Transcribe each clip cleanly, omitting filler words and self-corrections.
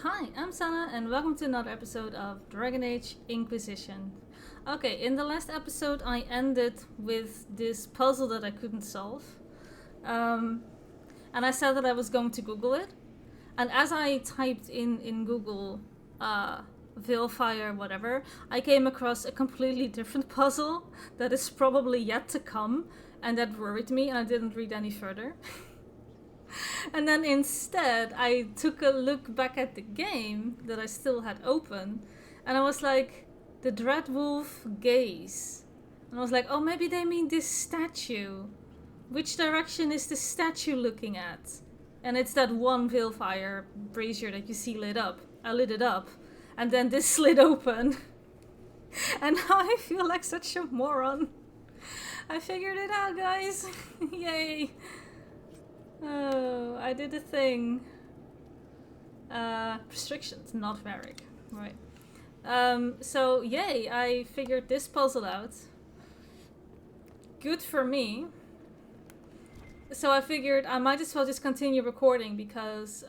Hi, I'm Sana, and welcome to another episode of Dragon Age Inquisition. Okay, in the last episode, I ended with this puzzle that I couldn't solve. And I said that I was going to Google it. And as I typed in Google, Veilfire, whatever, I came across a completely different puzzle that is probably yet to come. And that worried me, and I didn't read any further. And then instead, I took a look back at the game that I still had open, and I was like, the Dreadwolf gaze. And I was like, oh, maybe they mean this statue. Which direction is the statue looking at? And it's that one Veilfire brazier that you see lit up. I lit it up, and then this slid open. And now I feel like such a moron. I figured it out, guys. Yay. Oh, I did a thing. Restrictions, not Varric. Right. So, yay, I figured this puzzle out. Good for me. So I figured I might as well just continue recording because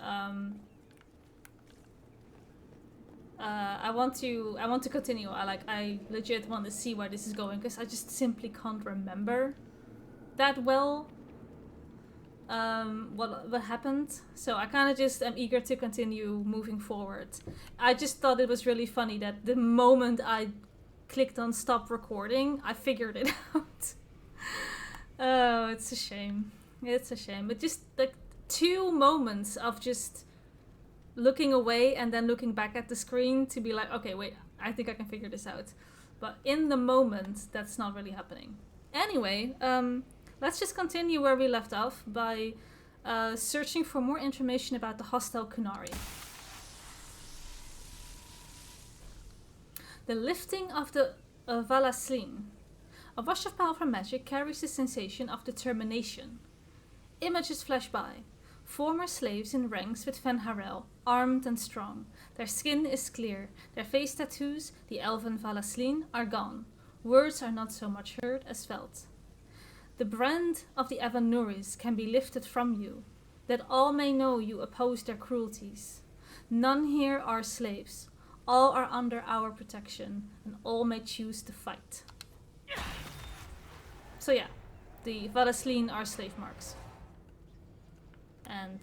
I want to continue. I legit want to see where this is going because I just simply can't remember that well. What happened, so I kind of just am eager to continue moving forward. I just thought it was really funny that the moment I clicked on stop recording, I figured it out. Oh, it's a shame. It's a shame. But just like 2 moments of just looking away and then looking back at the screen to be like, okay, wait, I think I can figure this out. But in the moment, that's not really happening. Anyway, let's just continue where we left off by searching for more information about the hostile Kunari. The lifting of the Valaslin. A wash of powerful magic carries the sensation of determination. Images flash by. Former slaves in ranks with Van Harel, armed and strong. Their skin is clear. Their face tattoos, the elven Valaslin, are gone. Words are not so much heard as felt. The brand of the Avanuris can be lifted from you, that all may know you oppose their cruelties. None here are slaves. All are under our protection, and all may choose to fight. So yeah, the Valaslin are slave marks. And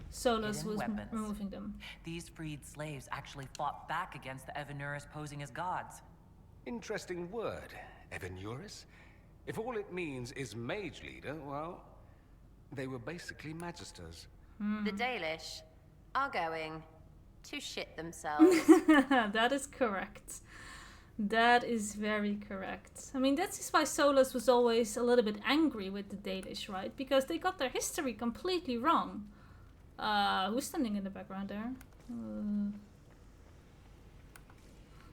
Solus was removing them. These freed slaves actually fought back against the Evanuris posing as gods. Interesting word, Evanuris. If all it means is mage leader, well, they were basically magisters. The Dalish are going to shit themselves. That is correct. That is very correct. I mean, that's why Solus was always a little bit angry with the Dalish, right? Because they got their history completely wrong. Who's standing in the background there?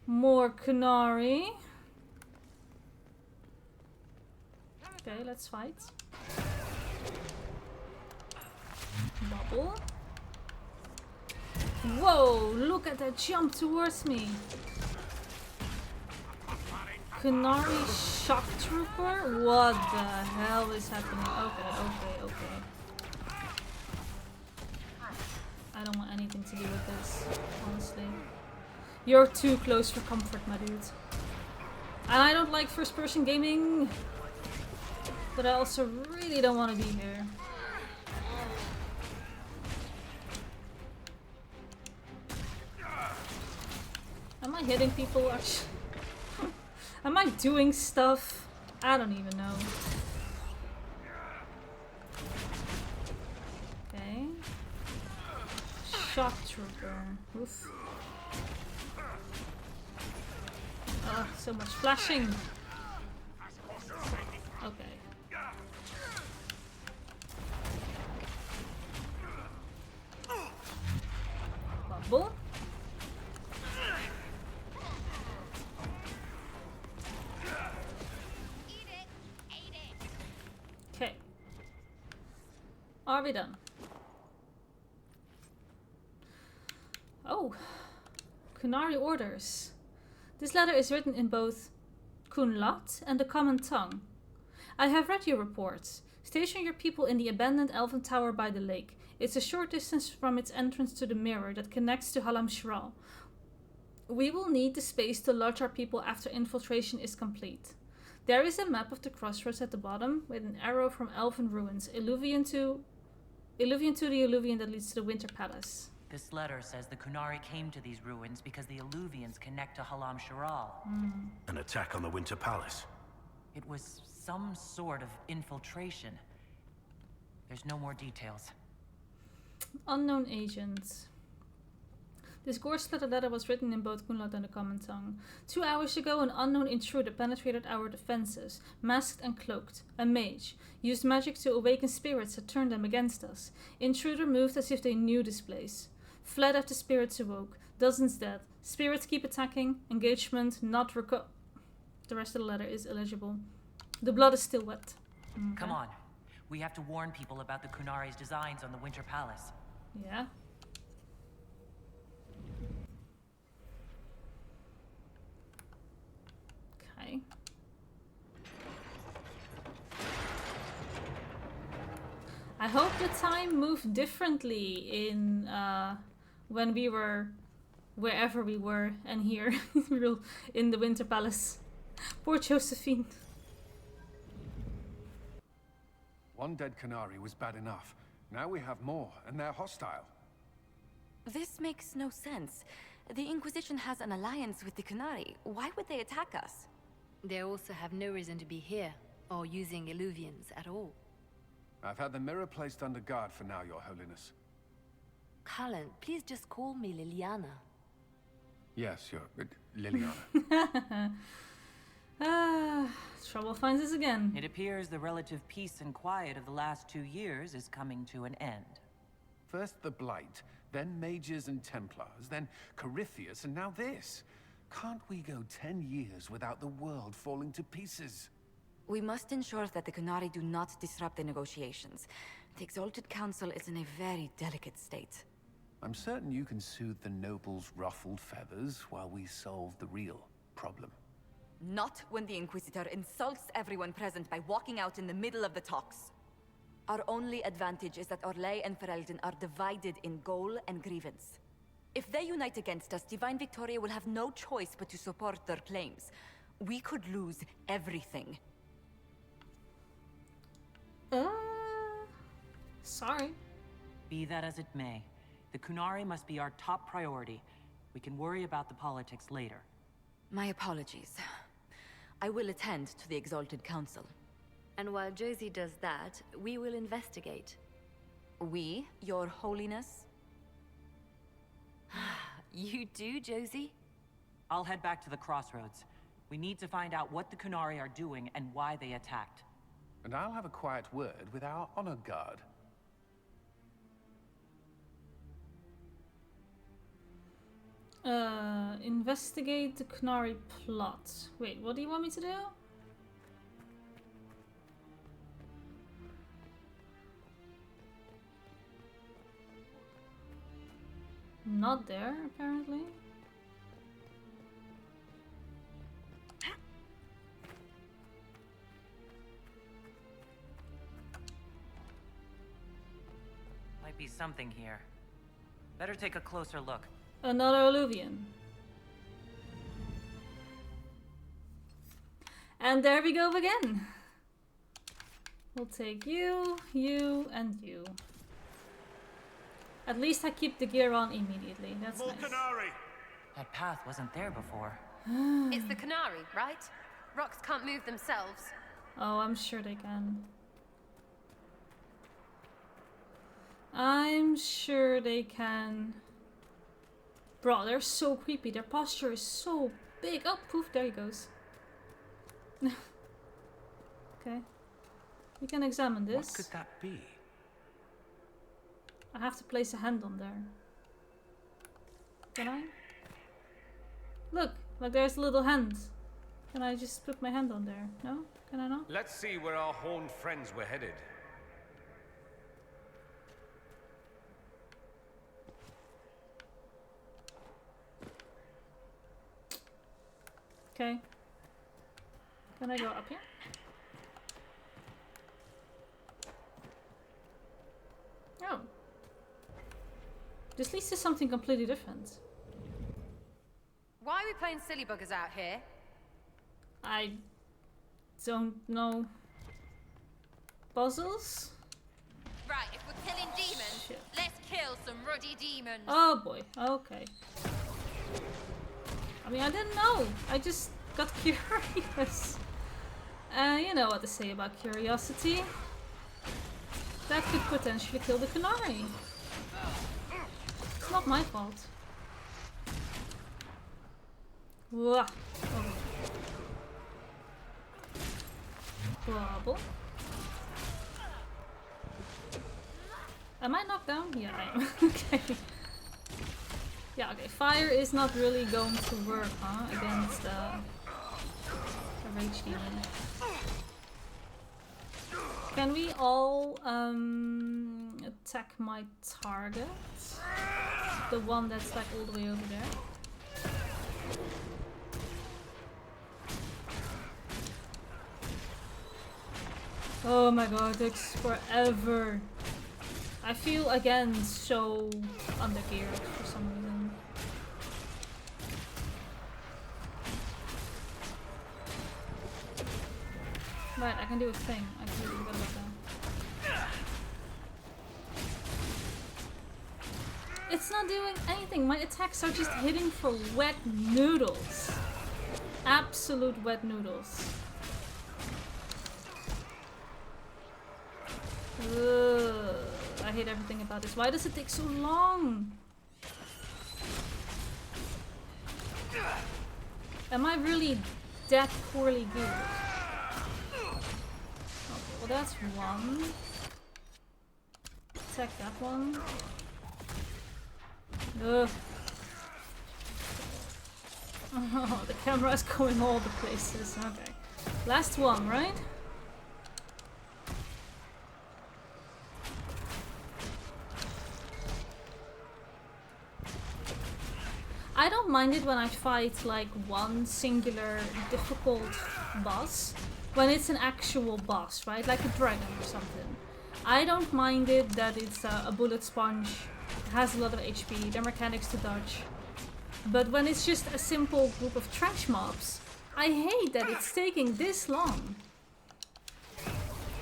More Kunari. Okay, let's fight. Bubble. Whoa, look at that jump towards me. Kunari shock trooper? What the hell is happening? Okay. I don't want anything to do with this, honestly. You're too close for comfort, my dude. And I don't like first-person gaming. But I also really don't want to be here. Am I hitting people actually? Am I doing stuff? I don't even know. Okay. Shock trooper. Oof. Oh, so much flashing. Okay. Bubble. Okay. Are we done? Oh. Kunari orders. This letter is written in both Kunlat and the common tongue. I have read your reports. Station your people in the abandoned elven tower by the lake. It's a short distance from its entrance to the mirror that connects to Halam Shral. We will need the space to lodge our people after infiltration is complete. There is a map of the crossroads at the bottom with an arrow from elven ruins, alluvian to the alluvian that leads to the Winter Palace. This letter says the Kunari came to these ruins because the Alluvians connect to Halam Shiral. An attack on the Winter Palace. It was some sort of infiltration. There's no more details. Unknown agents. This gore-splattered letter was written in both Kunlad and the Common Tongue. 2 hours ago, an unknown intruder penetrated our defenses, masked and cloaked. A mage used magic to awaken spirits that turned them against us. Intruder moved as if they knew this place. Fled after spirits awoke. Dozens dead. Spirits keep attacking. Engagement not The rest of the letter is illegible. The blood is still wet. Okay. Come on. We have to warn people about the Kunari's designs on the Winter Palace. Yeah. Okay. I hope the time moved differently in when we were wherever we were and here in the Winter Palace. Poor Josephine. One dead Kunari was bad enough. Now we have more, and they're hostile. This makes no sense. The Inquisition has an alliance with the Kunari. Why would they attack us? They also have no reason to be here, or using Illuvians at all. I've had the mirror placed under guard for now, Your Holiness. Cullen, please just call me Liliana. Yes, Liliana. Trouble finds us again. It appears the relative peace and quiet of the last 2 years is coming to an end. First the Blight, then Mages and Templars, then Corypheus, and now this. Can't we go 10 years without the world falling to pieces? We must ensure that the Kunari do not disrupt the negotiations. The Exalted Council is in a very delicate state. I'm certain you can soothe the nobles' ruffled feathers while we solve the real problem. Not when the Inquisitor insults everyone present by walking out in the middle of the talks. Our only advantage is that Orlais and Ferelden are divided in goal and grievance. If they unite against us, Divine Victoria will have no choice but to support their claims. We could lose everything. Sorry. Be that as it may, the Kunari must be our top priority. We can worry about the politics later. My apologies. I will attend to the Exalted Council. And while Josie does that, we will investigate. We, Your Holiness? You do, Josie? I'll head back to the crossroads. We need to find out what the Kunari are doing and why they attacked. And I'll have a quiet word with our honor guard. Investigate the Kunari plot. Wait, what do you want me to do? Not there, apparently. Might be something here. Better take a closer look. Another alluvian. And there we go again. We'll take you, you, and you. At least I keep the gear on immediately. That's nice. Kunari! That path wasn't there before. It's the Kunari, right? Rocks can't move themselves. Oh, I'm sure they can. I'm sure they can. Bro, they're so creepy. Their posture is so big. Oh, poof, there he goes. Okay. We can examine this. What could that be? I have to place a hand on there. Can I? Look, like there's a little hand. Can I just put my hand on there? No? Can I not? Let's see where our horned friends were headed. Okay. Can I go up here? This leads to something completely different. Why are we playing silly buggers out here? I don't know. Puzzles? Right, if we're killing demons, Shit. let's kill some ruddy demons. Oh boy, okay. I mean, I didn't know. I just got curious. You know what to say about curiosity. That could potentially kill the Kunari. It's not my fault. Wah. Okay. Wobble. Am I knocked down? Yeah, I am. Okay. Yeah, okay. Fire is not really going to work, huh? Against the rage demon. Can we all attack my target? The one that's like all the way over there. Oh my god, it takes forever. I feel again so undergeared for some reason. Right, I can do a thing. I completely forgot about that. It's not doing anything. My attacks are just hitting for wet noodles. Absolute wet noodles. Ugh, I hate everything about this. Why does it take so long? Am I really that poorly geared? Okay, well that's one. Attack that one. Ugh. Oh, the camera is going all the places. Okay. Last one, right? I don't mind it when I fight like one singular difficult boss, when it's an actual boss, right? Like a dragon or something. I don't mind it that it's a bullet sponge, has a lot of HP, their mechanics to dodge. But when it's just a simple group of trash mobs, I hate that it's taking this long.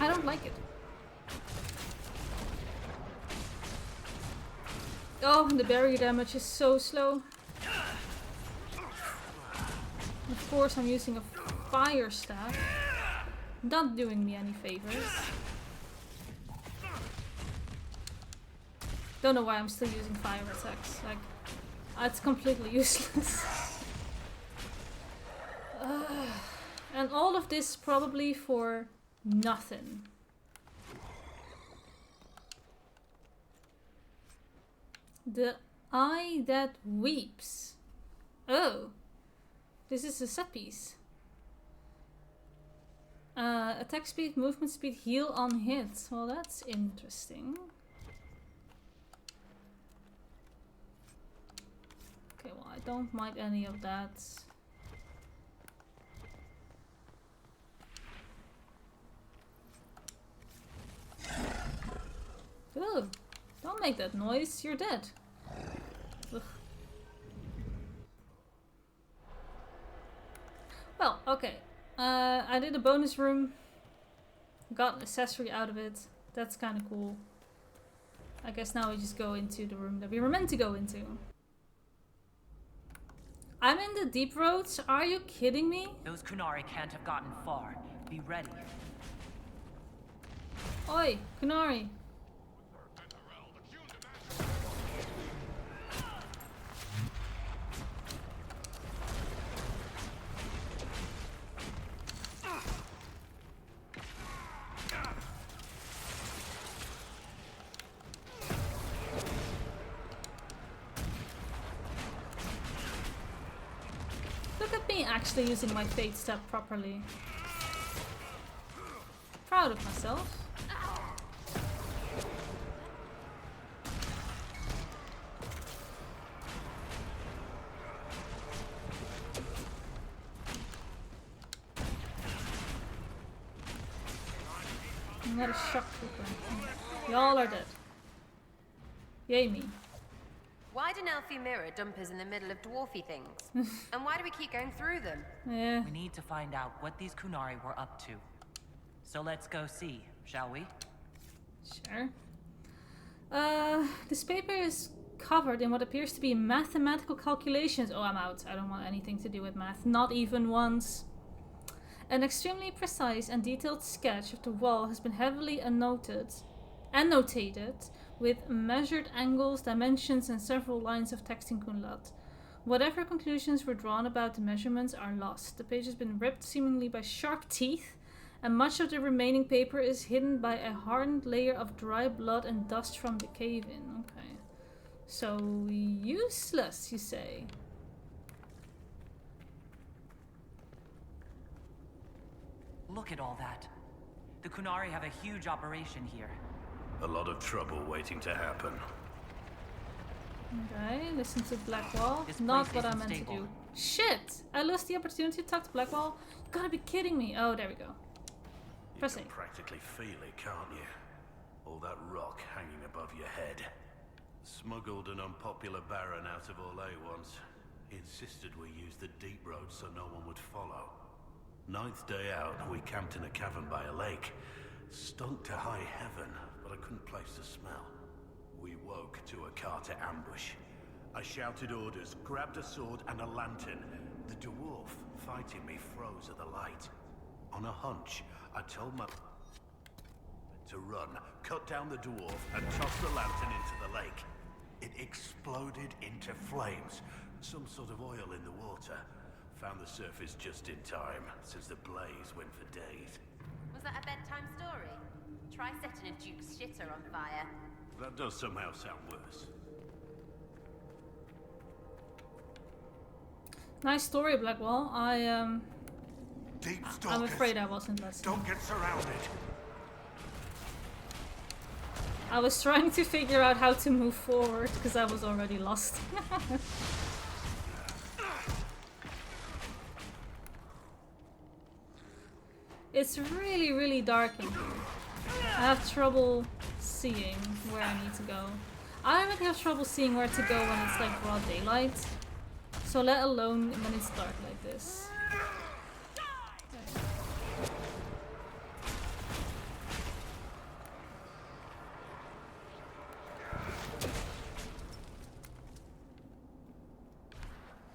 I don't like it. Oh, and the barrier damage is so slow. Of course I'm using a fire staff. Not doing me any favors. Don't know why I'm still using fire attacks. Like, it's completely useless. And all of this probably for nothing. The eye that weeps. Oh. This is a set piece. Attack speed, movement speed, heal on hit. Well, that's interesting. Okay, well, I don't mind any of that. Ugh, don't make that noise, you're dead. Ugh. Well, okay. I did a bonus room. Got an accessory out of it. That's kind of cool. I guess now we just go into the room that we were meant to go into. I'm in the deep roads? Are you kidding me? Those Kunari can't have gotten far. Be ready. Oi, Kunari. Actually using my fate step properly. Proud of myself. Another shock trooper. Y'all are dead. Yay me. Why do Nelfie Mirror dump us in the middle of dwarfy things? And why do we keep going through them? Yeah. We need to find out what these Kunari were up to. So let's go see, shall we? Sure. This paper is covered in what appears to be mathematical calculations. Oh, I'm out. I don't want anything to do with math. Not even once. An extremely precise and detailed sketch of the wall has been heavily annotated with measured angles, dimensions, and several lines of text in Kunlat. Whatever conclusions were drawn about the measurements are lost. The page has been ripped seemingly by sharp teeth, and much of the remaining paper is hidden by a hardened layer of dry blood and dust from the cave-in. Okay. So useless, you say? Look at all that. The Kunari have a huge operation here. A lot of trouble waiting to happen. Okay, listen to Blackwall. This Not place what I isn't meant to stable. do. Shit! I lost the opportunity to talk to Blackwall. You gotta be kidding me. Oh, there we go. You Press can A. practically feel it, can't you? All that rock hanging above your head. Smuggled an unpopular baron out of Orlais once. He insisted we use the deep road so no one would follow. Ninth day out, we camped in a cavern by a lake. Stunk to high heaven, but I couldn't place the smell. We woke to a Carter ambush. I shouted orders, grabbed a sword and a lantern. The dwarf fighting me froze at the light. On a hunch, I told my to run, cut down the dwarf, and toss the lantern into the lake. It exploded into flames. Some sort of oil in the water. Found the surface just in time, since the blaze went for days. Was that a bedtime story? Try setting a duke's shitter on fire. That does somehow sound worse. Nice story, Blackwall. Deep I'm stalkers. afraid I wasn't listening. Don't get surrounded. I was trying to figure out how to move forward because I was already lost. It's really, really dark in here. I have trouble seeing where I need to go. I already have trouble seeing where to go when it's like broad daylight. So let alone when it's dark like this.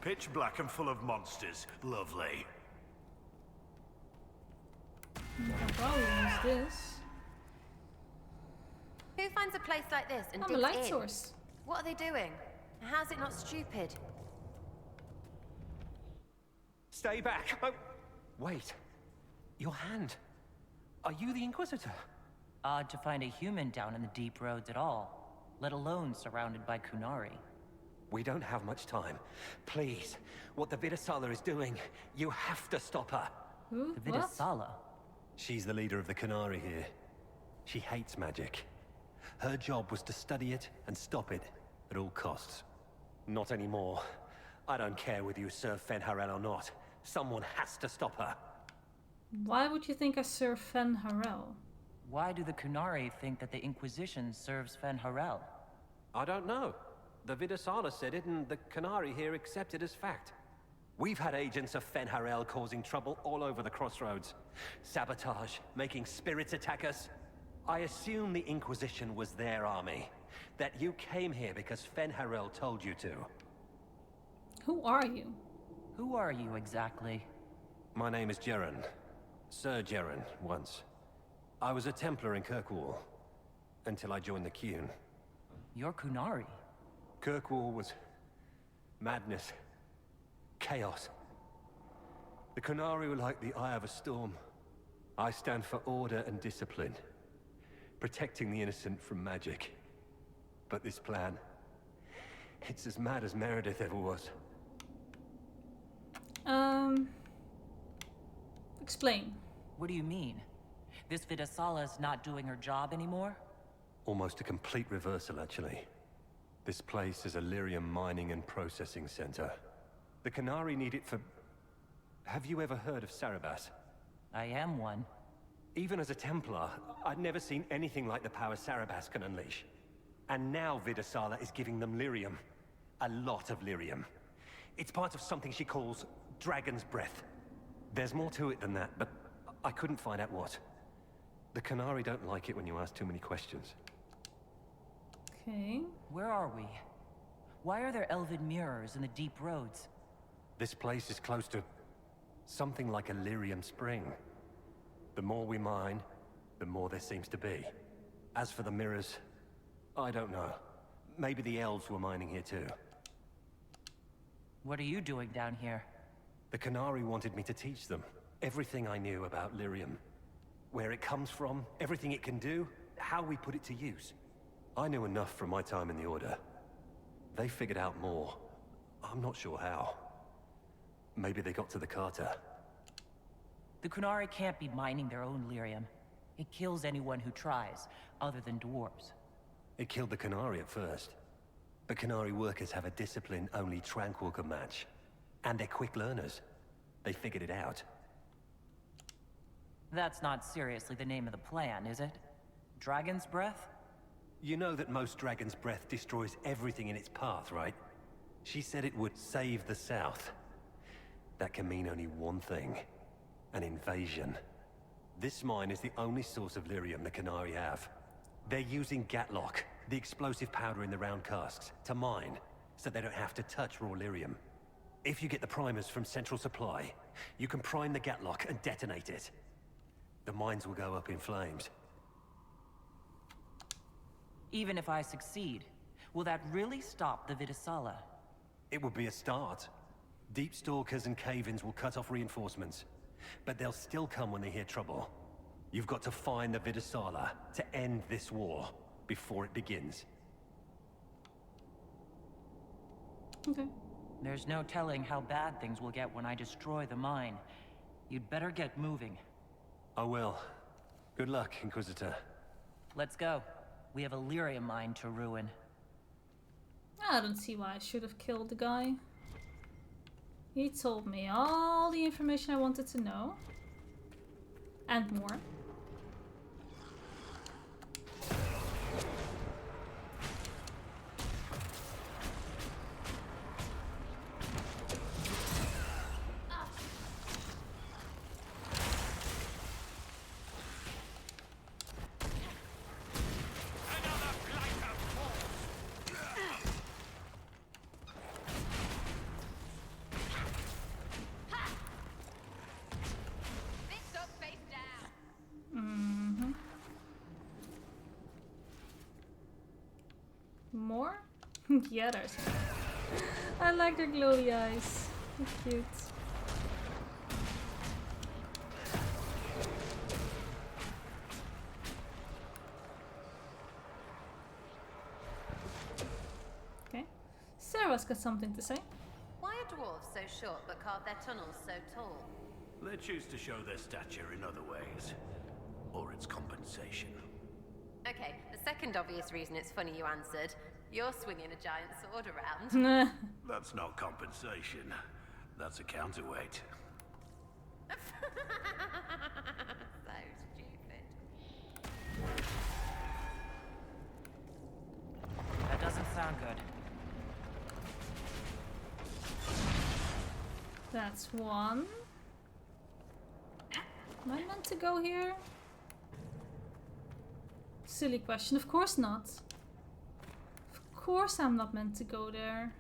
Pitch black and full of monsters. Lovely. I can probably use this. Who finds a place like this and I'm a digs light in? source. What are they doing? How's it not stupid? Stay back! Oh, wait. Your hand. Are you the Inquisitor? Odd to find a human down in the deep roads at all, let alone surrounded by Kunari. We don't have much time. Please, what the Vidasala is doing, you have to stop her. Who? The What? Vidasala? She's the leader of the Kunari here. She hates magic. Her job was to study it and stop it at all costs. Not anymore. I don't care whether you serve Fenharel or not. Someone has to stop her. Why would you think I serve Fen Harel? Why do the Kunari think that the Inquisition serves Fenharel? I don't know. The Vidasala said it, and the Kunari here accept it as fact. We've had agents of Fenharel causing trouble all over the crossroads. Sabotage, making spirits attack us. I assume the Inquisition was their army. That you came here because Fenharel told you to. Who are you? Who are you exactly? My name is Jeren. Sir Jeren, once. I was a Templar in Kirkwall, until I joined the Qun. You're Kunari. Kirkwall was madness. Chaos. The Kunari were like the eye of a storm. I stand for order and discipline. Protecting the innocent from magic. But this plan... it's as mad as Meredith ever was. Explain. What do you mean? This Vidasala's not doing her job anymore? Almost a complete reversal, actually. This place is a lyrium mining and processing center. The Kunari need it for... Have you ever heard of Sarabas? I am one. Even as a Templar, I'd never seen anything like the power Sarabas can unleash. And now Vidasala is giving them lyrium. a lot of lyrium. It's part of something she calls Dragon's Breath. There's more to it than that, but I couldn't find out what. The Qunari don't like it when you ask too many questions. Okay. Where are we? Why are there elven mirrors in the deep roads? This place is close to something like a lyrium spring. The more we mine, the more there seems to be. As for the mirrors, I don't know. Maybe the elves were mining here too. What are you doing down here? The Qunari wanted me to teach them everything I knew about lyrium. Where it comes from, everything it can do, how we put it to use. I knew enough from my time in the Order. They figured out more. I'm not sure how. Maybe they got to the Carter. The Qunari can't be mining their own lyrium. It kills anyone who tries, other than dwarves. It killed the Qunari at first. But Qunari workers have a discipline only Tranquil can match. And they're quick learners. They figured it out. That's not seriously the name of the plan, is it? Dragon's Breath? You know that most Dragon's Breath destroys everything in its path, right? She said it would save the South. That can mean only one thing. An invasion. This mine is the only source of lyrium the Qunari have. They're using Gatlock, the explosive powder in the round casks, to mine, so they don't have to touch raw lyrium. If you get the primers from Central Supply, you can prime the Gatlock and detonate it. The mines will go up in flames. Even if I succeed, will that really stop the Vidasala? It would be a start. Deep Stalkers and cave-ins will cut off reinforcements, but they'll still come when they hear trouble. You've got to find the Vidasala to end this war before it begins. Okay. There's no telling how bad things will get when I destroy the mine. You'd better get moving. I will. Good luck, Inquisitor. Let's go. We have a lyrium mine to ruin. I don't see why I should have killed the guy. He told me all the information I wanted to know. And more. More? Yeah, there's more. I like their glowy eyes. They're cute. Okay. Sarah's got something to say. Why are dwarves so short but carve their tunnels so tall? They choose to show their stature in other ways. Or it's compensation. Okay, the second obvious reason it's funny you answered. You're swinging a giant sword around. That's not compensation. That's a counterweight. So stupid. That doesn't sound good. That's one. Am I meant to go here? Silly question. Of course not. Of course I'm not meant to go there.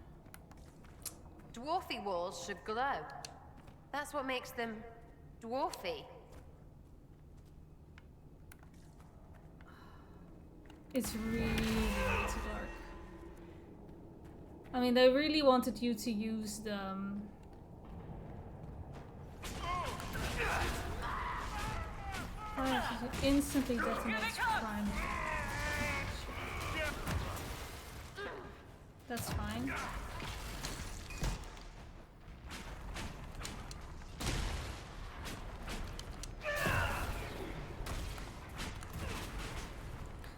Dwarfy walls should glow. That's what makes them dwarfy. It's really, really too dark. I mean, they really wanted you to use the... instantly detonates prime. That's fine.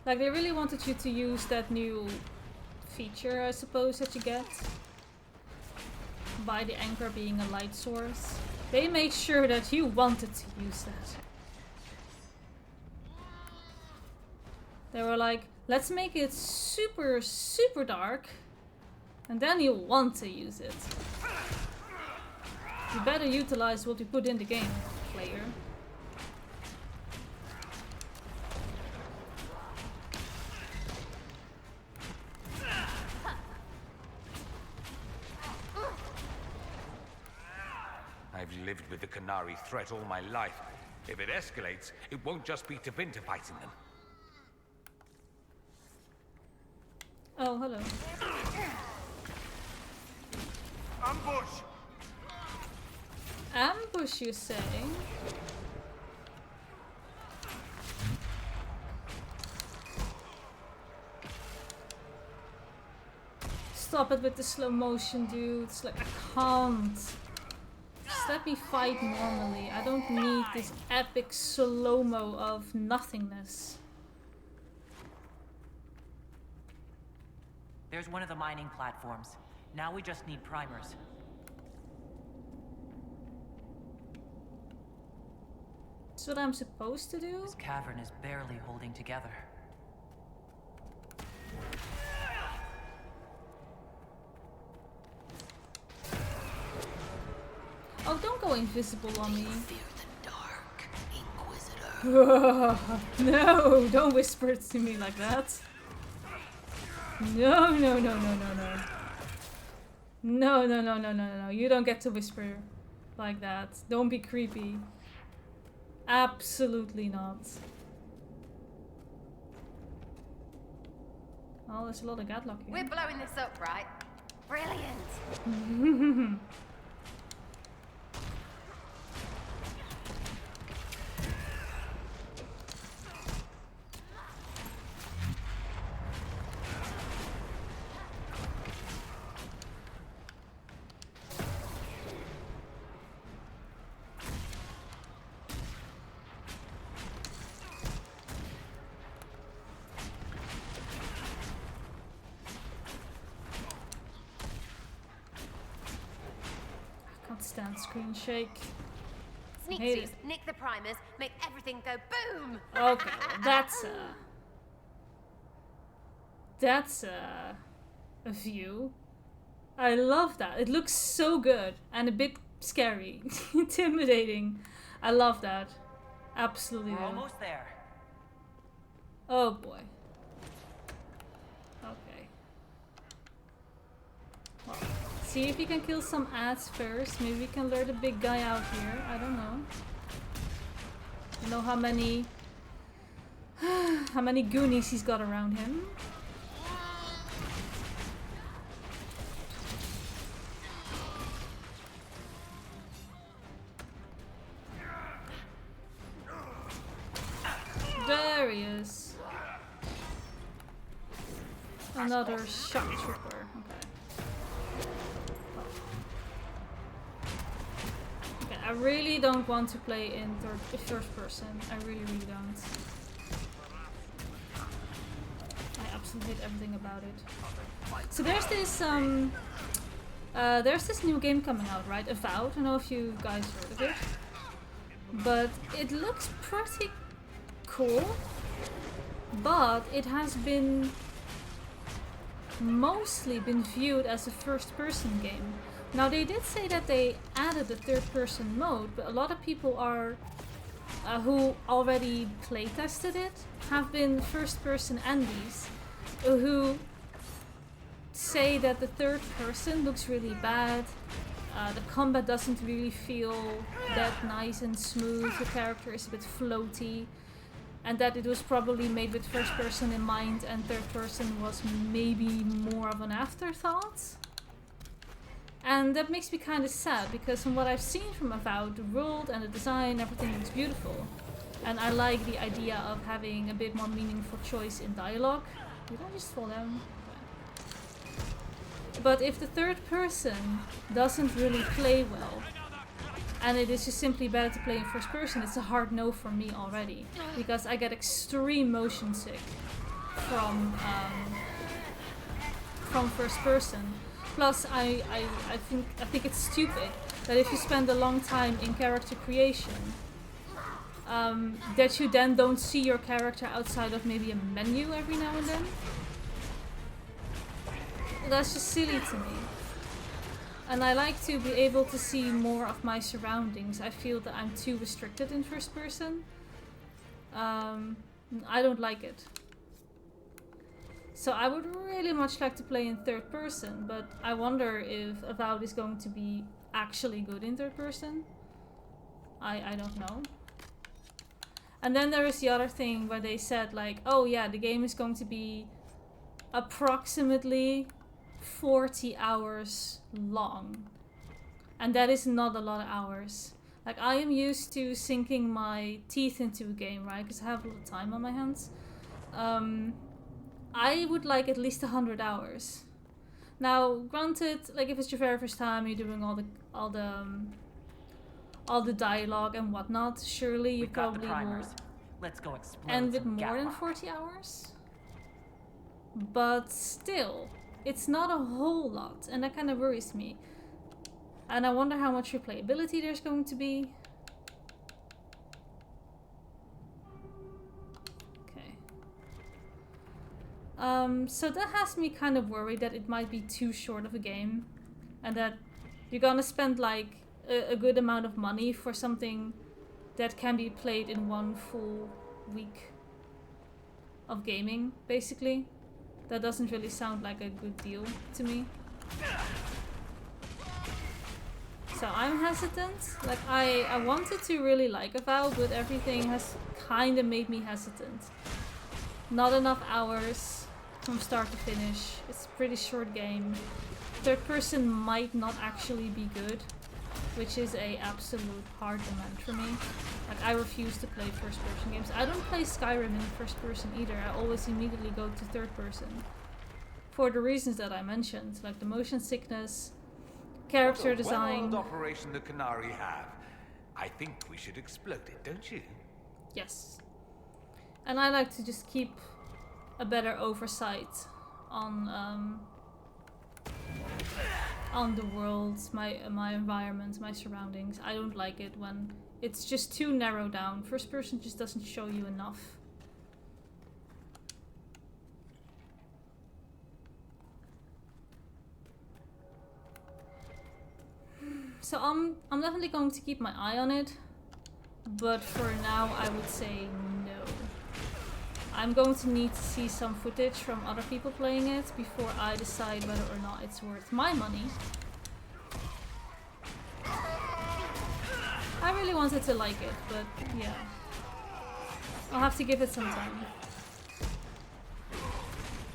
Like, they really wanted you to use that new feature, I suppose, that you get by the anchor being a light source. They made sure that you wanted to use that. They were like, let's make it super, super dark. And then you'll want to use it. You better utilize what you put in the game, player. I've lived with the Qunari threat all my life. If it escalates, it won't just be Tevinter fighting them. Oh, hello. Ambush! Ambush, you say? Stop it with the slow motion, dude. It's like, I can't. Just let me fight normally. I don't need this epic slow-mo of nothingness. There's one of the mining platforms. Now we just need primers. That's what I'm supposed to do? This cavern is barely holding together. Oh, don't go invisible on me. Fear the dark, Inquisitor. No, don't whisper it to me like that. No, no, no, no, no, no. No, no, no, no, no, no, no. You don't get to whisper like that. Don't be creepy. Absolutely not. Oh, there's a lot of gadlock here. We're blowing this up, right? Brilliant. Stand screen shake. Sneak Hate suits, it. nick the primers, make everything go boom! Okay, that's a view. I love that. It looks so good and a bit scary, intimidating. I love that. Absolutely. We're do. almost there. Oh boy. Okay. Well, see if you can kill some ads first. Maybe we can lure the big guy out here. I don't know. You know how many goonies he's got around him. There he is. Another shock trooper. Okay, I really don't want to play in first person. I really, really don't. I absolutely hate everything about it. So there's this new game coming out, right? Avowed. I don't know if you guys heard of it, but it looks pretty cool. But it has mostly been viewed as a first-person game. Now they did say that they added a third-person mode, but a lot of people are who already playtested it have been first-person envies who say that the third person looks really bad. The combat doesn't really feel that nice and smooth. The character is a bit floaty. And that it was probably made with first person in mind and third person was maybe more of an afterthought. And that makes me kind of sad because from what I've seen from Avowed, the world and the design, everything looks beautiful. And I like the idea of having a bit more meaningful choice in dialogue. Did I just fall down? But if the third person doesn't really play well, and it is just simply better to play in first person, it's a hard no for me already. Because I get extreme motion sick from first person. Plus I think it's stupid that if you spend a long time in character creation, that you then don't see your character outside of maybe a menu every now and then. that's just silly to me. And I like to be able to see more of my surroundings. I feel that I'm too restricted in first person. I don't like it. So I would really much like to play in third person, but I wonder if Avowed is going to be actually good in third person. I don't know. And then there is the other thing where they said like, oh yeah, the game is going to be approximately 40 hours long. And that is not a lot of hours. Like, I am used to sinking my teeth into a game, right? Because I have a lot of time on my hands. I would like at least 100 hours. Now, granted, like if it's your very first time, you're doing all the dialogue and whatnot, surely you probably will Let's go explode end with some more than Gatlock. 40 hours. But still, it's not a whole lot, and that kind of worries me. And I wonder how much replayability there's going to be. Okay. So that has me kind of worried that it might be too short of a game. And that you're gonna spend like a good amount of money for something that can be played in one full week of gaming, basically. That doesn't really sound like a good deal to me. So I'm hesitant. Like I wanted to really like Avowed, but everything has kind of made me hesitant. Not enough hours from start to finish. It's a pretty short game. Third person might not actually be good, which is a absolute hard demand for me. Like I refuse to play first person games. I don't play Skyrim in first person either. I always immediately go to third person. For the reasons that I mentioned, like the motion sickness, character design. What a well-oiled operation the Canary have. I think we should explode it, don't you? Yes. And I like to just keep a better oversight on the world, my environment, my surroundings. I don't like it when it's just too narrowed down. First person just doesn't show you enough. So I'm definitely going to keep my eye on it, but for now I would say no. I'm going to need to see some footage from other people playing it before I decide whether or not it's worth my money. I really wanted to like it, but yeah. I'll have to give it some time.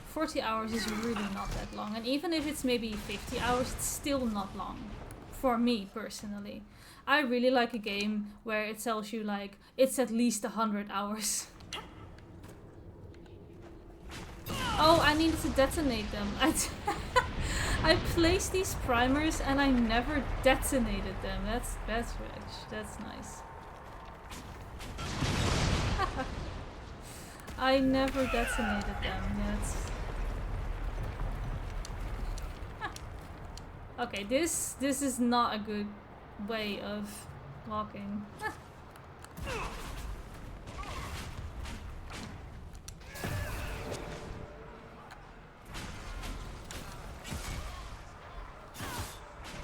40 hours is really not that long, and even if it's maybe 50 hours, it's still not long. For me, personally. I really like a game where it tells you, like, it's at least 100 hours. Oh, I needed to detonate them. I placed these primers and I never detonated them. That's rich. That's nice. I never detonated them. That's... Okay, this is not a good way of walking.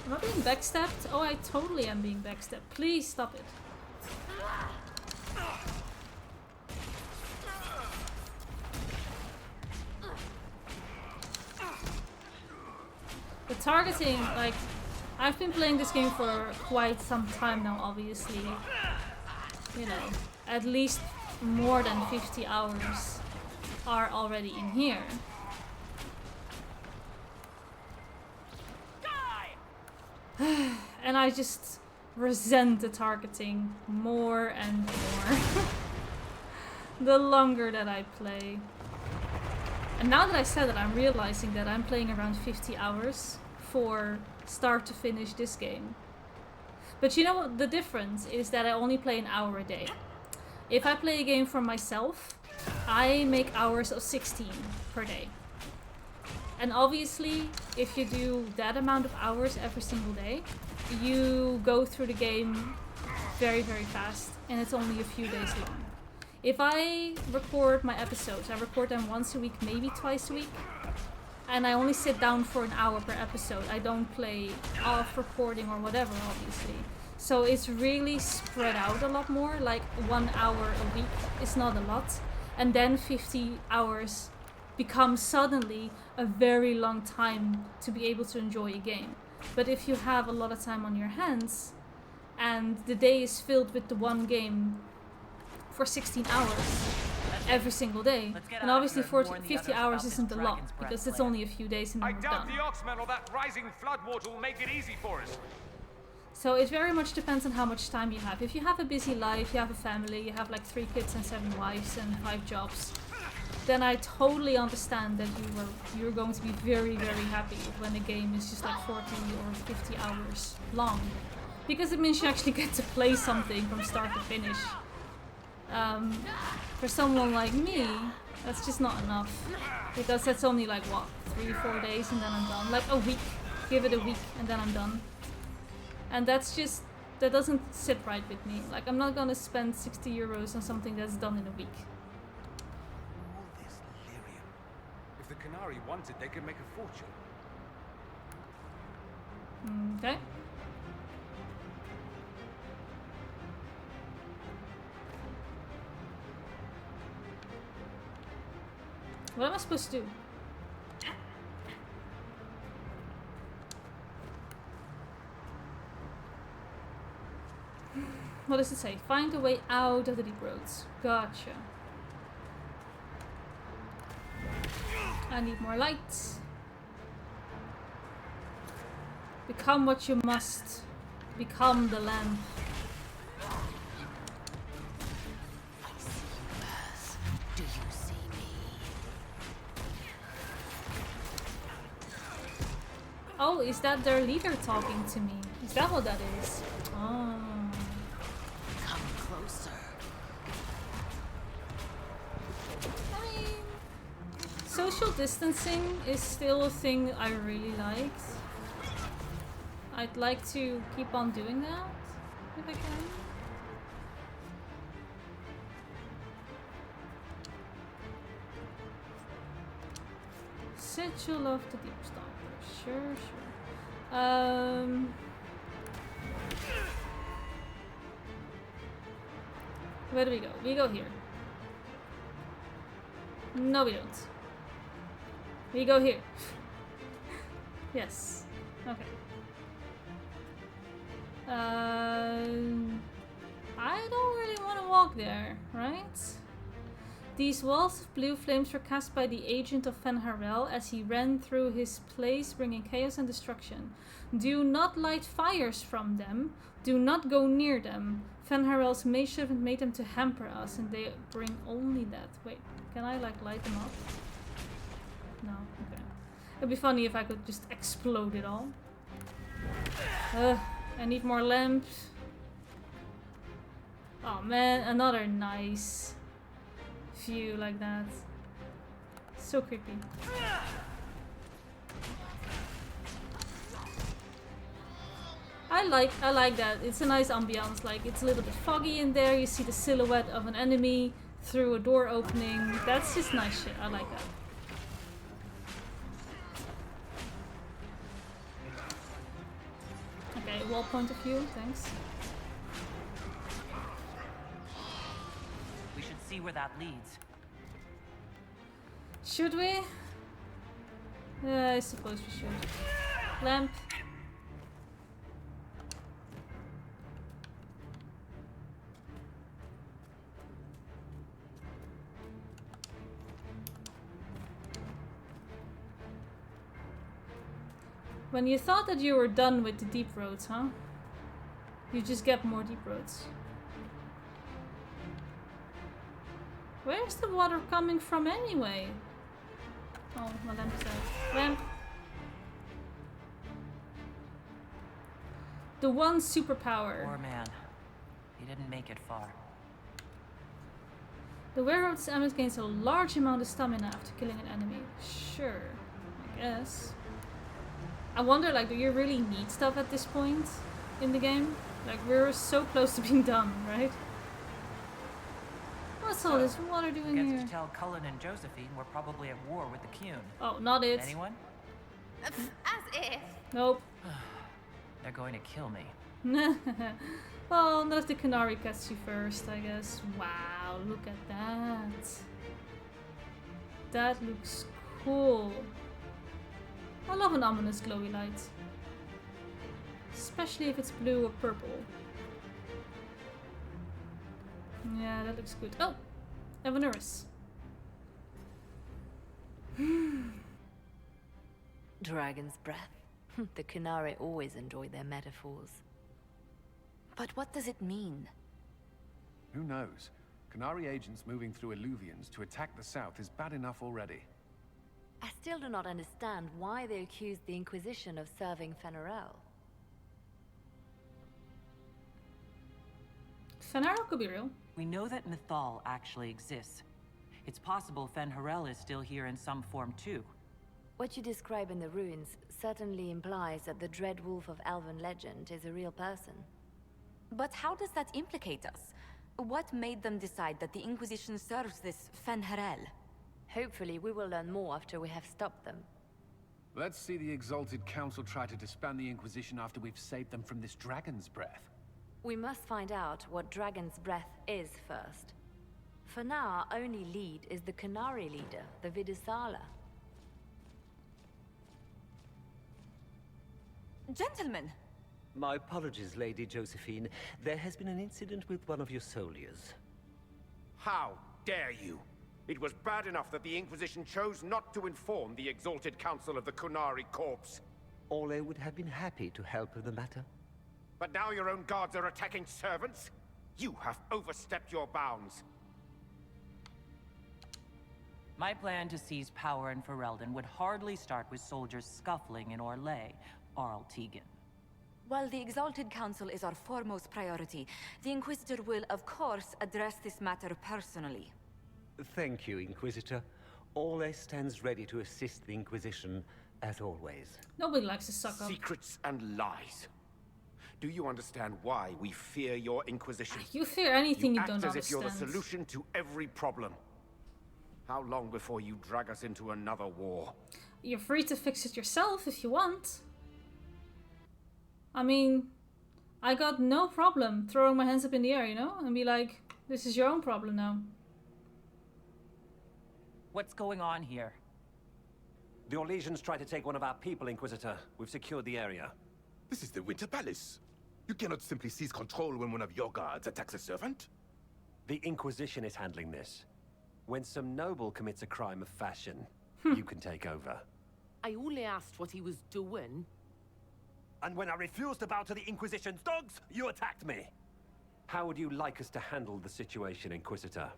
Am I being backstabbed? Oh, I totally am being backstabbed. Please stop it. The targeting, like, I've been playing this game for quite some time now, obviously. You know, at least more than 50 hours are already in here. And I just resent the targeting more and more the longer that I play. And now that I said it, I'm realizing that I'm playing around 50 hours for start to finish this game. But you know what? The difference is that I only play an hour a day. If I play a game for myself, I make hours of 16 per day. And obviously, if you do that amount of hours every single day, you go through the game very, very fast, and it's only a few days long. If I record my episodes, I record them once a week, maybe twice a week, and I only sit down for an hour per episode. I don't play off recording or whatever, obviously. So it's really spread out a lot more, like 1 hour a week is not a lot. And then 50 hours becomes suddenly a very long time to be able to enjoy a game. But if you have a lot of time on your hands, and the day is filled with the one game for 16 hours every single day, and obviously 50 hours isn't a lot, because it's only a few days and then we're done. the Oxmen or that rising floodwater will make it easy for us. So it very much depends on how much time you have. If you have a busy life, you have a family, you have like 3 kids and 7 wives and 5 jobs, then I totally understand that you're going to be very, very happy when a game is just like 40 or 50 hours long. Because it means you actually get to play something from start to finish. For someone like me, that's just not enough. Because that's only like, what, 3-4 days and then I'm done. Like a week. Give it a week and then I'm done. And that's just, that doesn't sit right with me. Like, I'm not gonna spend 60 euros on something that's done in a week. All this lyrium. If the Canary wanted, they could make a fortune. Okay. What am I supposed to do? What does it say? Find a way out of the deep roads. Gotcha. I need more light. Become what you must. Become the lamp. Do you see me? Oh, is that their leader talking to me? Is that what that is? Oh. Come closer. I mean, social distancing is still a thing I really liked. I'd like to keep on doing that, if I can. Sigil of the Deep Stalker. Sure, sure. Where do we go? We go here. No, we don't. We go here. Yes. Okay. I don't really want to walk there, right? These walls of blue flames were cast by the agent of Fenharel as he ran through his place, bringing chaos and destruction. Do not light fires from them. Do not go near them. Fenharel's mage servant made them to hamper us, and they bring only that. Wait, can I like light them up? No, okay. It'd be funny if I could just explode it all. I need more lamps. Oh man, another nice view like that. So creepy. I like that. It's a nice ambiance. Like, it's a little bit foggy in there. You see the silhouette of an enemy through a door opening. That's just nice shit. I like that. Okay, wall point of view. Thanks. We should see where that leads. Should we? Yeah, I suppose we should. Lamp. When you thought that you were done with the deep roads, huh? You just get more deep roads. Where's the water coming from anyway? Oh, my lamp is out. Lamp! The one superpower. Poor man. He didn't make it far. The werewolf's amulet gains a large amount of stamina after killing an enemy. Sure, I guess. I wonder, like, do you really need stuff at this point in the game? Like, we're so close to being done, right? Oh, What's all this water doing Gets here? to tell Cullen and Josephine we're probably at war with the Qun. Oh, not it. Anyone? As if. Nope. They're going to kill me. Well, unless the Canary catch you first, I guess. Wow, look at that. That looks cool. I love an ominous glowy light. Especially if it's blue or purple. Yeah, that looks good. Oh! Evanurus. Dragon's breath. The Kunari always enjoy their metaphors. But what does it mean? Who knows? Canary agents moving through Illuvians to attack the south is bad enough already. I still do not understand why they accused the Inquisition of serving Fenarel. Fenarel could be real. We know that Mythal actually exists. It's possible Fenharel is still here in some form too. What you describe in the ruins certainly implies that the Dread Wolf of Elven legend is a real person. But how does that implicate us? What made them decide that the Inquisition serves this Fenharel? Hopefully we will learn more after we have stopped them. Let's see the Exalted Council try to disband the Inquisition after we've saved them from this dragon's breath. We must find out what Dragon's Breath is first. For now, our only lead is the Canary leader, the Vidusala. Gentlemen! My apologies, Lady Josephine. There has been an incident with one of your soldiers. How dare you? It was bad enough that the Inquisition chose not to inform the Exalted Council of the Kunari corpse. Ole would have been happy to help with the matter. But now your own guards are attacking servants? You have overstepped your bounds. My plan to seize power in Ferelden would hardly start with soldiers scuffling in Orlais or Altegan. While the Exalted Council is our foremost priority, the Inquisitor will, of course, address this matter personally. Thank you, Inquisitor. Ole stands ready to assist the Inquisition, as always. Nobody likes to suck up. Secrets and lies. Do you understand why we fear your Inquisition? You fear anything you act don't as if you're the understand. solution to every problem. How long before you drag us into another war? You're free to fix it yourself if you want. I mean, I got no problem throwing my hands up in the air, you know? And be like, this is your own problem now. What's going on here? The Orlesians tried to take one of our people, Inquisitor. We've secured the area. This is the Winter Palace. You cannot simply seize control when one of your guards attacks a servant. The Inquisition is handling this. When some noble commits a crime of fashion, you can take over. I only asked what he was doing. And when I refused to bow to the Inquisition's dogs, you attacked me. How would you like us to handle the situation, Inquisitor?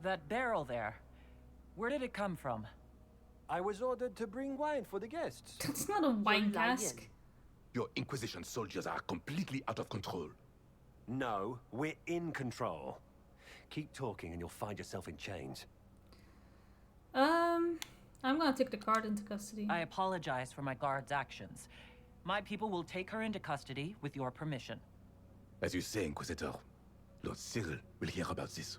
That barrel there, where did it come from? I was ordered to bring wine for the guests. It's not a wine cask. Your Inquisition soldiers are completely out of control. No, we're in control. Keep talking and you'll find yourself in chains. I'm gonna take the guard into custody. I apologize for my guard's actions. My people will take her into custody with your permission. As you say, Inquisitor, Lord Cyril will hear about this.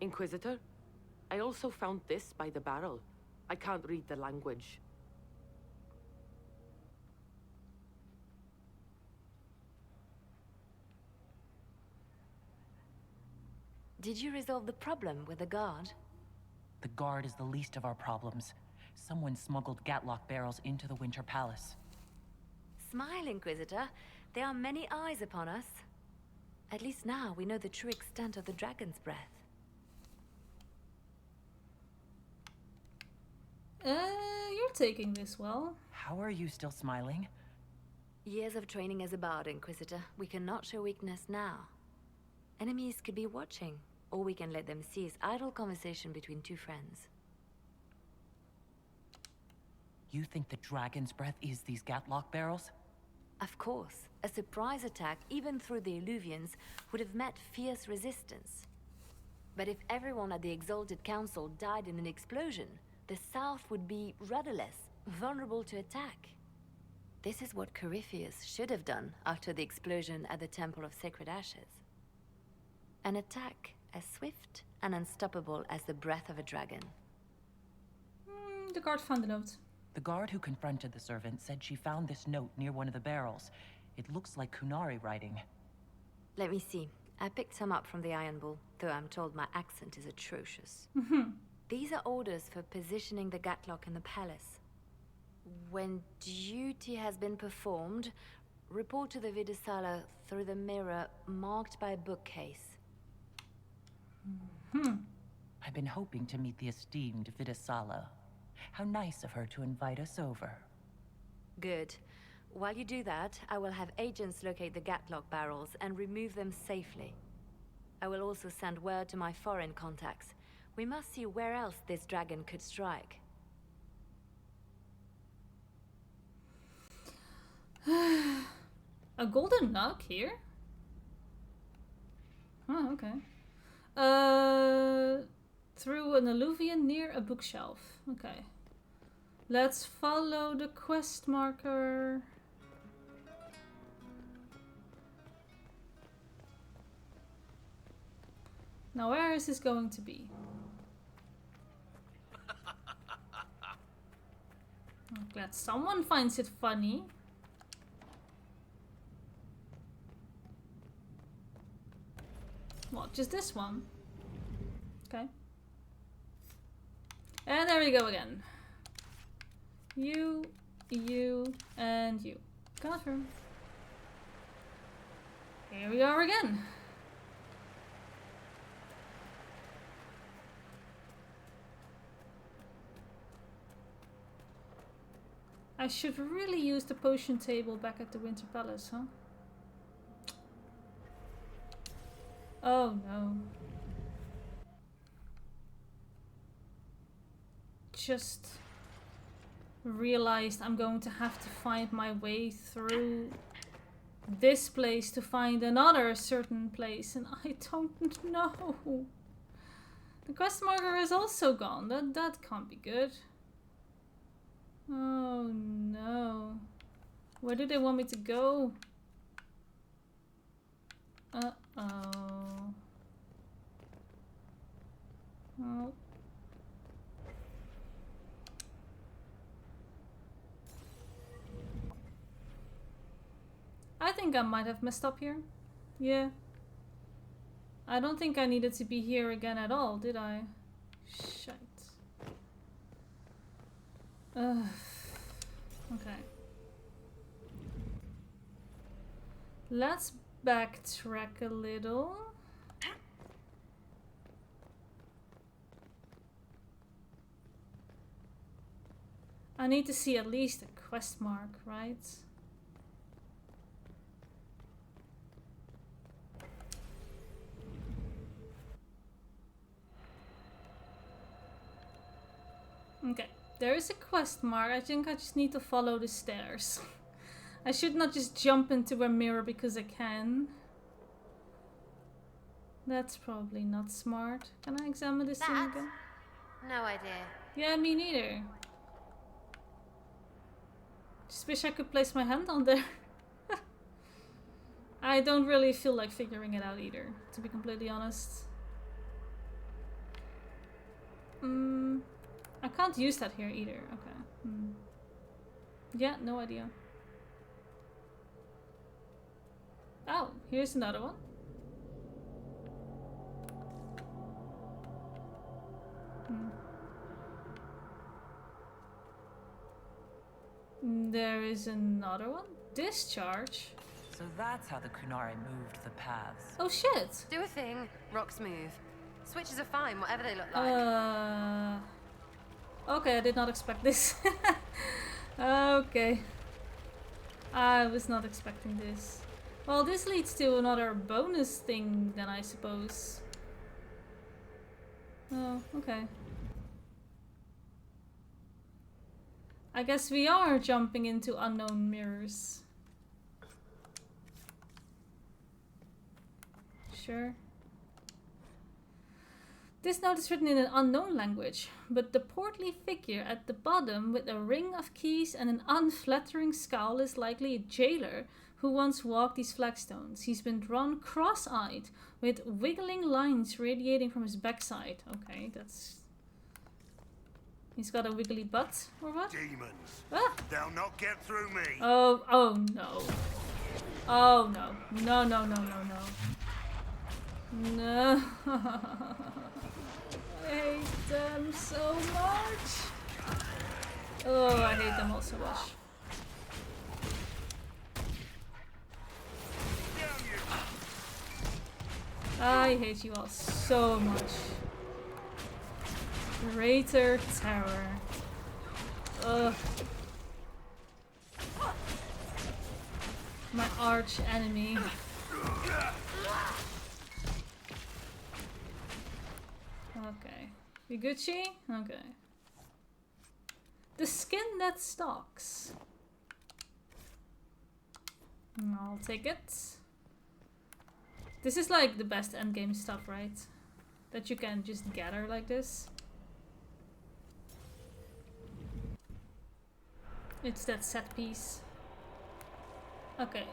Inquisitor, I also found this by the barrel. I can't read the language. Did you resolve the problem with the guard? The guard is the least of our problems. Someone smuggled Gatlock barrels into the Winter Palace. Smile, Inquisitor. There are many eyes upon us. At least now we know the true extent of the Dragon's Breath. You're taking this well. How are you still smiling? Years of training as a bard, Inquisitor. We cannot show weakness now. Enemies could be watching, or we can let them seize idle conversation between two friends. You think the Dragon's Breath is these Gatlock barrels? Of course. A surprise attack, even through the Illuvians, would have met fierce resistance. But if everyone at the Exalted Council died in an explosion, the South would be rudderless, vulnerable to attack. This is what Corypheus should have done after the explosion at the Temple of Sacred Ashes. An attack as swift and unstoppable as the breath of a dragon. The guard found the note. The guard who confronted the servant said she found this note near one of the barrels. It looks like Kunari writing. Let me see. I picked some up from the Iron Bull, though I'm told my accent is atrocious. These are orders for positioning the Gatlock in the palace. When duty has been performed, report to the Vidusala through the mirror marked by a bookcase. I've been hoping to meet the esteemed Vidusala. How nice of her to invite us over. Good. While you do that, I will have agents locate the Gatlock barrels and remove them safely. I will also send word to my foreign contacts. We must see where else this dragon could strike. A golden knock here? Oh, okay. Through an alluvion near a bookshelf. Okay. Let's follow the quest marker. Now where is this going to be? I'm glad someone finds it funny. What, just this one? Okay. And there we go again. You, and you. Confirm. Here we are again. I should really use the potion table back at the Winter Palace, huh? Oh no. Just realized I'm going to have to find my way through this place to find another certain place, and I don't know. The quest marker is also gone. That can't be good. Oh no. Where do they want me to go? Uh-oh. Oh. I think I might have messed up here. Yeah. I don't think I needed to be here again at all, did I? Shit. Ugh. Okay. Let's backtrack a little. I need to see at least a quest mark, right? Okay, there is a quest mark. I think I just need to follow the stairs. I should not just jump into a mirror because I can. That's probably not smart. Can I examine this thing again? No idea. Yeah, me neither. Just wish I could place my hand on there. I don't really feel like figuring it out either, to be completely honest. I can't use that here either. Okay. Yeah, no idea. Oh, here's another one. There is another one. Discharge. So that's how the Kunari moved the paths. Oh shit. Do a thing. Rocks move. Switches are fine, whatever they look like. Okay, I did not expect this. Okay. I was not expecting this. Well, this leads to another bonus thing then, I suppose. Oh, okay. I guess we are jumping into unknown mirrors. Sure. This note is written in an unknown language, but the portly figure at the bottom with a ring of keys and an unflattering scowl is likely a jailer who once walked these flagstones. He's been drawn cross-eyed, with wiggling lines radiating from his backside. Okay, that's... He's got a wiggly butt, or what? Demons. Ah! They'll not get through me. Oh no. Oh no. No, no, no, no, no. No. I hate them so much. Oh, I hate them all so much. I hate you all so much. Greater terror. Ugh. My arch enemy. Okay. You Gucci? Okay. The skin that stalks. I'll take it. This is like the best endgame stuff, right? That you can just gather like this. It's that set piece. Okay,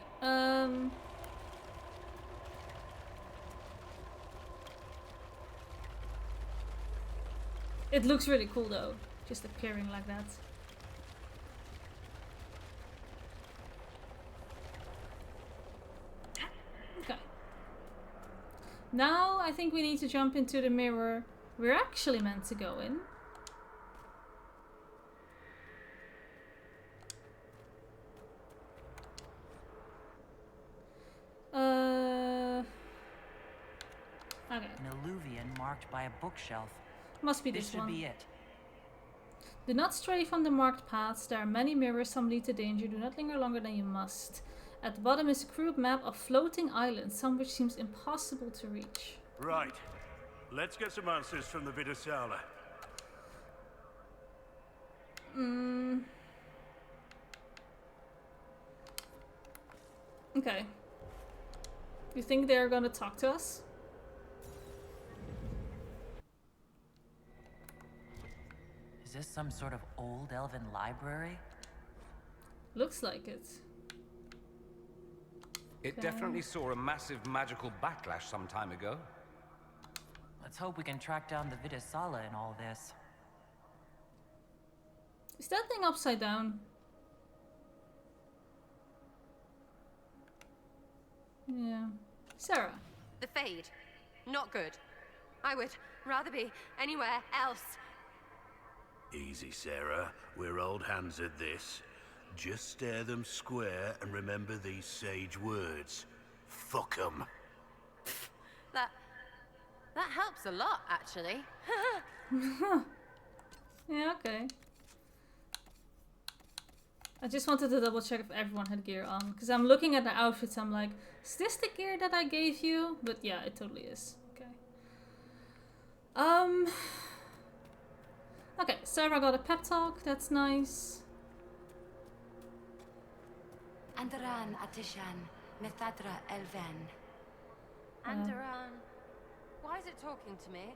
it looks really cool though, just appearing like that. Okay. Now I think we need to jump into the mirror we're actually meant to go in. Okay. An alluvion marked by a bookshelf. Must be this one. This should be it. Do not stray from the marked paths. There are many mirrors, some lead to danger. Do not linger longer than you must. At the bottom is a crude map of floating islands, some which seems impossible to reach. Right. Let's get some answers from the Vidasala. Okay. You think they're gonna talk to us? Is this some sort of old elven library? Looks like it. It definitely saw a massive magical backlash some time ago. Let's hope we can track down the Vidasala in all this. Is that thing upside down? Yeah. Sarah. The Fade. Not good. I would rather be anywhere else. Easy, Sarah. We're old hands at this. Just stare them square and remember these sage words. Fuck 'em. That helps a lot, actually. Yeah, okay. I just wanted to double check if everyone had gear on. Because I'm looking at the outfits, I'm like, is this the gear that I gave you? But yeah, it totally is. Okay. Okay, Sarah got a pep talk, that's nice. Andaran Atishan, Methadra Elven. Andaran. Why is it talking to me?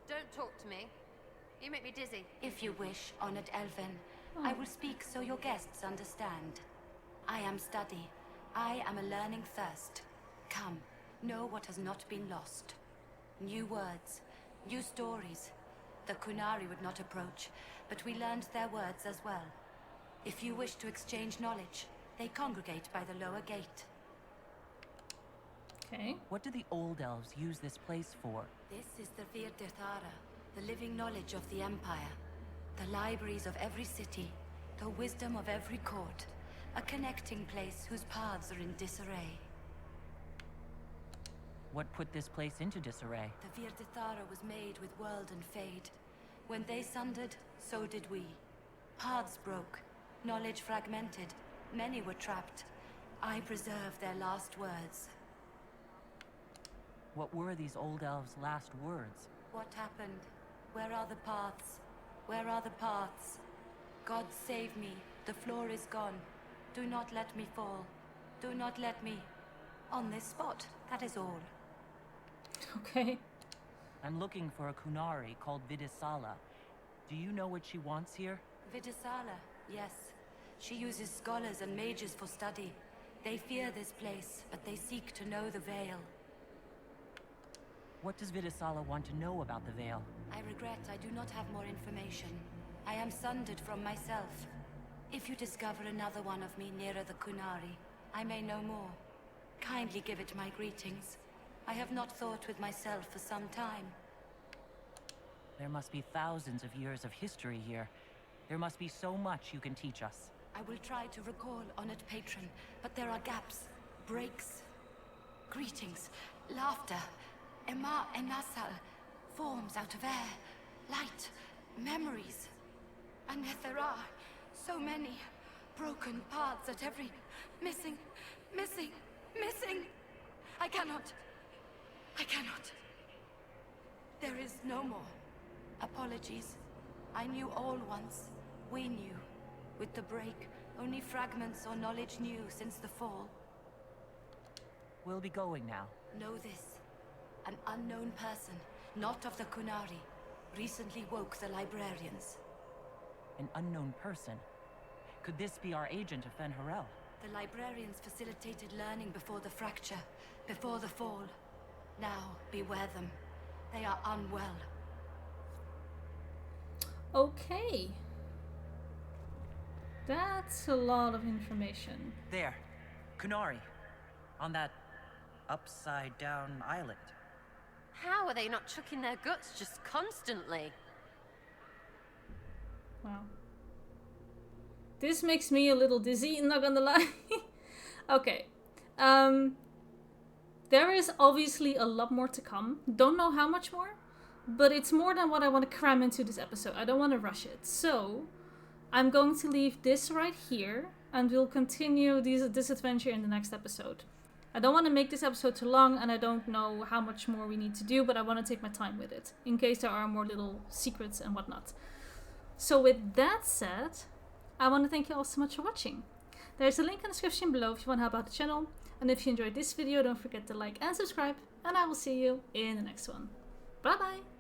Don't talk to me. You make me dizzy. If you wish, honored Elven, I will speak so your guests understand. I am study. I am a learning thirst. Come, know what has not been lost. New words, new stories. The Kunari would not approach, but we learned their words as well. If you wish to exchange knowledge, they congregate by the lower gate. Okay. What do the old elves use this place for? This is the Vir Dithara, the living knowledge of the Empire. The libraries of every city, the wisdom of every court. A connecting place whose paths are in disarray. What put this place into disarray? The Vir Dithara was made with world and fade. When they sundered, so did we. Paths broke, knowledge fragmented, many were trapped. I preserve their last words. What were these old elves' last words? What happened? Where are the paths? Where are the paths? God save me. The floor is gone. Do not let me fall. Do not let me... On this spot, that is all. Okay. I'm looking for a Kunari called Vidisala. Do you know what she wants here? Vidisala, yes. She uses scholars and mages for study. They fear this place, but they seek to know the Veil. What does Vidisala want to know about the Veil? I regret I do not have more information. I am sundered from myself. If you discover another one of me nearer the Kunari, I may know more. Kindly give it my greetings. I have not thought with myself for some time. There must be thousands of years of history here. There must be so much you can teach us. I will try to recall Honored Patron, but there are gaps, breaks. Greetings, laughter, Emma and Nasal, forms out of air, light, memories. And yet there are so many broken paths at every... missing. I cannot. There is no more. Apologies. I knew all once. We knew. With the break, only fragments or knowledge new since the fall. We'll be going now. Know this. An unknown person, not of the Kunari, recently woke the librarians. An unknown person? Could this be our agent of Fen'Harel? The librarians facilitated learning before the fracture, before the fall. Now, beware them. They are unwell. Okay. That's a lot of information. There. Kunari. On that upside-down island. How are they not chucking their guts just constantly? Wow. This makes me a little dizzy, not gonna lie. Okay. There is obviously a lot more to come. Don't know how much more, but it's more than what I want to cram into this episode. I don't want to rush it. So, I'm going to leave this right here, and we'll continue this adventure in the next episode. I don't want to make this episode too long, and I don't know how much more we need to do, but I want to take my time with it, in case there are more little secrets and whatnot. So with that said, I want to thank you all so much for watching. There's a link in the description below if you want to help out the channel, and if you enjoyed this video, don't forget to like and subscribe, and I will see you in the next one. Bye bye!